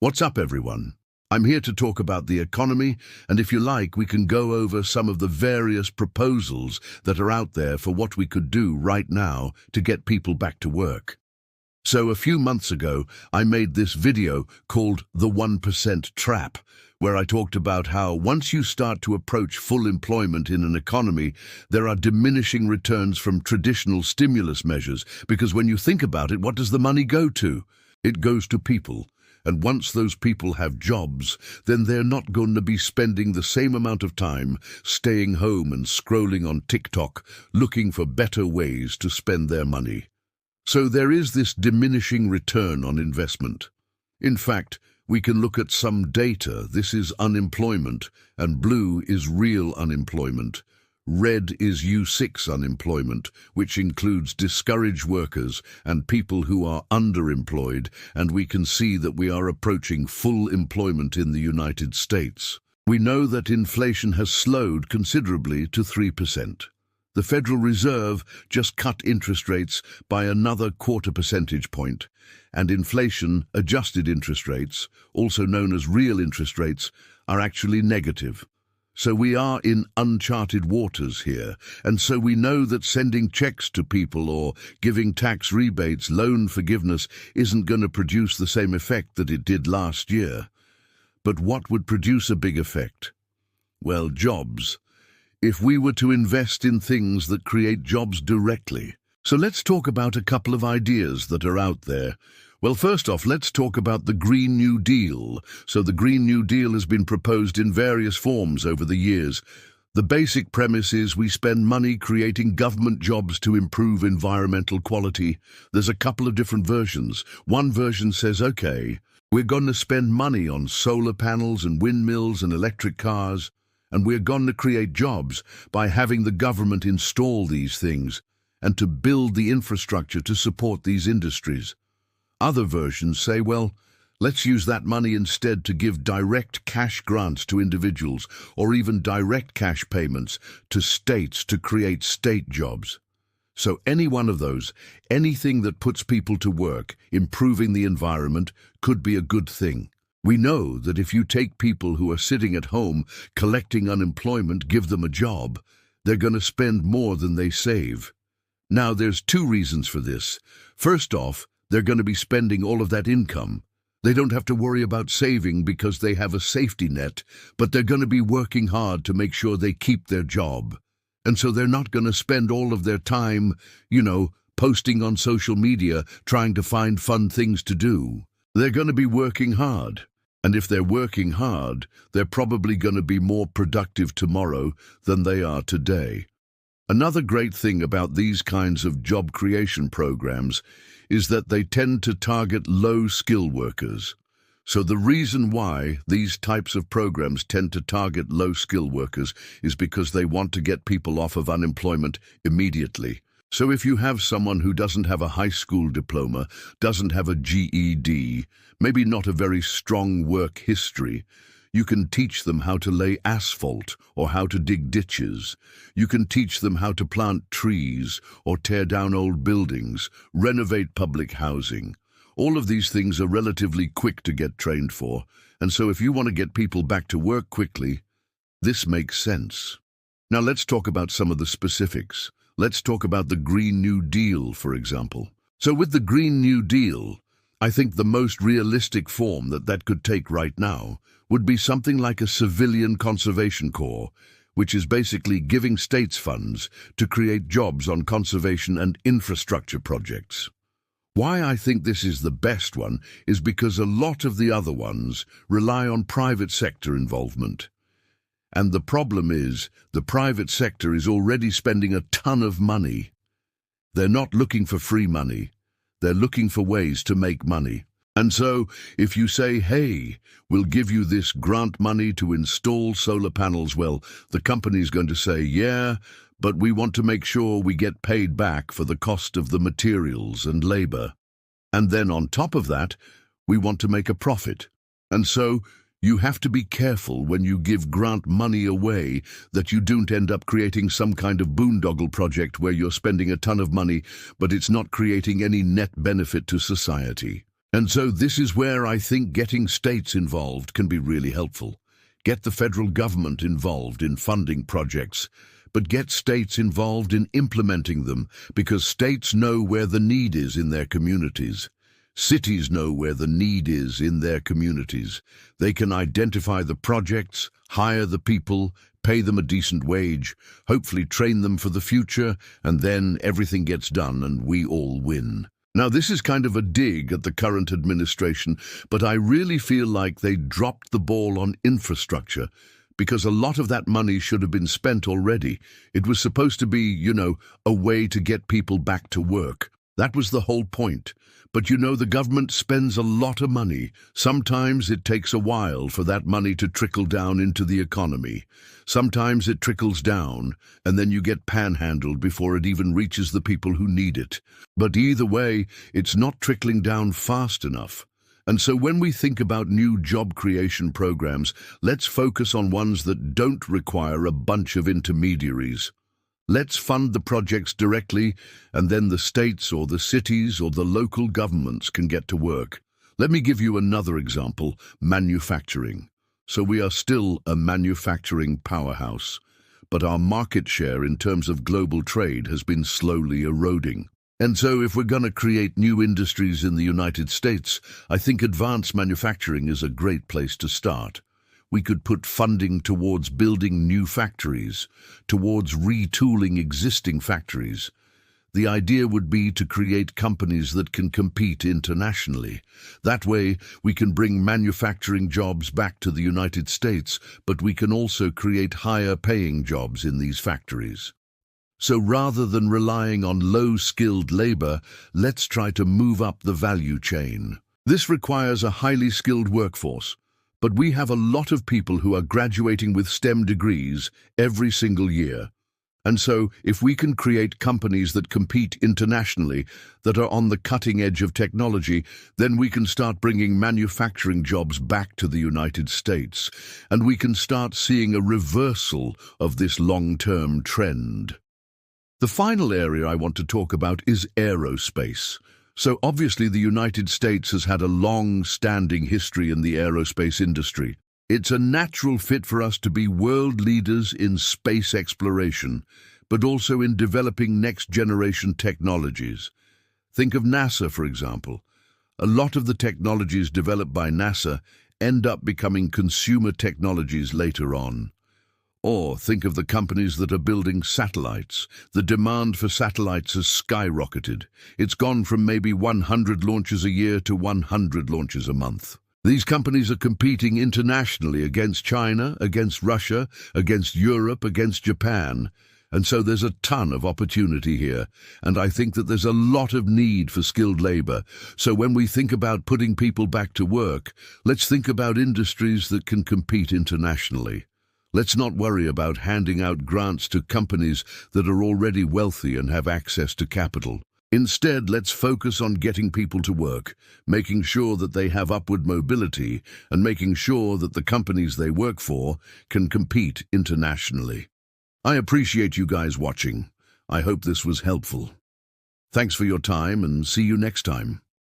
What's up, everyone? I'm here to talk about the economy, and if you like, we can go over some of the various proposals that are out there for what we could do right now to get people back to work. So a few months ago, I made this video called The 1% Trap, where I talked about how once you start to approach full employment in an economy, there are diminishing returns from traditional stimulus measures, because when you think about it, what does the money go to? It goes to people. And once those people have jobs, then they're not going to be spending the same amount of time staying home and scrolling on TikTok, looking for better ways to spend their money. So there is this diminishing return on investment. In fact, we can look at some data. This is unemployment, and blue is real unemployment. Red is U6 unemployment, which includes discouraged workers and people who are underemployed, and we can see that we are approaching full employment in the United States. We know that inflation has slowed considerably to 3%. The Federal Reserve just cut interest rates by another 0.25 percentage point, and inflation-adjusted interest rates, also known as real interest rates, are actually negative. So we are in uncharted waters here, and so we know that sending checks to people or giving tax rebates, loan forgiveness, isn't going to produce the same effect that it did last year. But what would produce a big effect? Well, jobs. If we were to invest in things that create jobs directly. So let's talk about a couple of ideas that are out there. Well, first off, let's talk about the Green New Deal. So the Green New Deal has been proposed in various forms over the years. The basic premise is we spend money creating government jobs to improve environmental quality. There's a couple of different versions. One version says, okay, we're going to spend money on solar panels and windmills and electric cars, and we're going to create jobs by having the government install these things and to build the infrastructure to support these industries. Other versions say, well, let's use that money instead to give direct cash grants to individuals or even direct cash payments to states to create state jobs. So any one of those, anything that puts people to work, improving the environment, could be a good thing. We know that if you take people who are sitting at home collecting unemployment, give them a job, they're going to spend more than they save. Now, there's two reasons for this. First off, they're going to be spending all of that income. They don't have to worry about saving because they have a safety net, but they're going to be working hard to make sure they keep their job. And so they're not going to spend all of their time, posting on social media, trying to find fun things to do. They're going to be working hard. And if they're working hard, they're probably going to be more productive tomorrow than they are today. Another great thing about these kinds of job creation programs is that they tend to target low-skill workers. So the reason why these types of programs tend to target low-skill workers is because they want to get people off of unemployment immediately. So if you have someone who doesn't have a high school diploma, doesn't have a GED, maybe not a very strong work history, you can teach them how to lay asphalt or how to dig ditches. You can teach them how to plant trees or tear down old buildings, renovate public housing. All of these things are relatively quick to get trained for, and so if you want to get people back to work quickly, this makes sense. Now let's talk about some of the specifics. Let's talk about the Green New Deal, for example. So with the Green New Deal, I think the most realistic form that could take right now would be something like a civilian conservation corps, which is basically giving states funds to create jobs on conservation and infrastructure projects. Why I think this is the best one is because a lot of the other ones rely on private sector involvement. And the problem is, the private sector is already spending a ton of money. They're not looking for free money. They're looking for ways to make money. And so, if you say, hey, we'll give you this grant money to install solar panels, well, the company's going to say, yeah, but we want to make sure we get paid back for the cost of the materials and labor. And then on top of that, we want to make a profit. And so, you have to be careful when you give grant money away that you don't end up creating some kind of boondoggle project where you're spending a ton of money, but it's not creating any net benefit to society. And so this is where I think getting states involved can be really helpful. Get the federal government involved in funding projects, but get states involved in implementing them, because states know where the need is in their communities. Cities know where the need is in their communities. They can identify the projects, hire the people, pay them a decent wage, hopefully train them for the future, and then everything gets done and we all win. Now, this is kind of a dig at the current administration, but I really feel like they dropped the ball on infrastructure, because a lot of that money should have been spent already. It was supposed to be, a way to get people back to work. That was the whole point. But the government spends a lot of money. Sometimes it takes a while for that money to trickle down into the economy. Sometimes it trickles down, and then you get panhandled before it even reaches the people who need it. But either way, it's not trickling down fast enough. And so when we think about new job creation programs, let's focus on ones that don't require a bunch of intermediaries. Let's fund the projects directly, and then the states or the cities or the local governments can get to work. Let me give you another example: manufacturing. So we are still a manufacturing powerhouse, but our market share in terms of global trade has been slowly eroding. And so if we're going to create new industries in the United States, I think advanced manufacturing is a great place to start. We could put funding towards building new factories, towards retooling existing factories. The idea would be to create companies that can compete internationally. That way, we can bring manufacturing jobs back to the United States, but we can also create higher-paying jobs in these factories. So rather than relying on low-skilled labor, let's try to move up the value chain. This requires a highly skilled workforce. But we have a lot of people who are graduating with STEM degrees every single year. And so, if we can create companies that compete internationally, that are on the cutting edge of technology, then we can start bringing manufacturing jobs back to the United States, and we can start seeing a reversal of this long-term trend. The final area I want to talk about is aerospace. So obviously the United States has had a long-standing history in the aerospace industry. It's a natural fit for us to be world leaders in space exploration, but also in developing next-generation technologies. Think of NASA, for example. A lot of the technologies developed by NASA end up becoming consumer technologies later on. Or think of the companies that are building satellites. The demand for satellites has skyrocketed. It's gone from maybe 100 launches a year to 100 launches a month. These companies are competing internationally against China, against Russia, against Europe, against Japan. And so there's a ton of opportunity here. And I think that there's a lot of need for skilled labor. So when we think about putting people back to work, let's think about industries that can compete internationally. Let's not worry about handing out grants to companies that are already wealthy and have access to capital. Instead, let's focus on getting people to work, making sure that they have upward mobility, and making sure that the companies they work for can compete internationally. I appreciate you guys watching. I hope this was helpful. Thanks for your time, and see you next time.